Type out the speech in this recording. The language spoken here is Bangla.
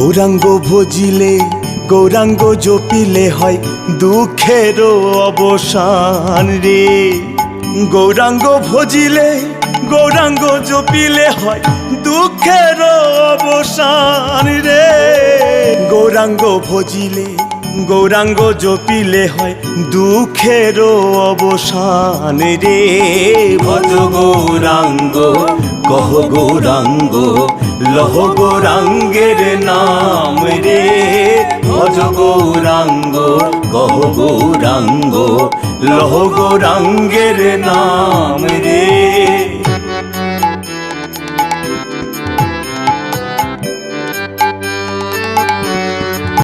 গৌরাঙ্গ ভজিলে গৌরাঙ্গ জপিলে হয় দুঃখেরও অবসান রে। গৌরাঙ্গ ভজিলে গৌরাঙ্গ জপিলে হয় দুঃখেরও অবসান রে। গৌরাঙ্গ ভজিলে গৌরাঙ্গ জপিলে হয় দুঃখেরও অবসান রে। ভজ গৌরাঙ্গ কহ গৌরাঙ্গ লহ গৌরাঙ্গের নাম রে। ভজ গৌরাঙ্গ কহ গৌরাঙ্গ লহ গৌরাঙ্গের নাম রে।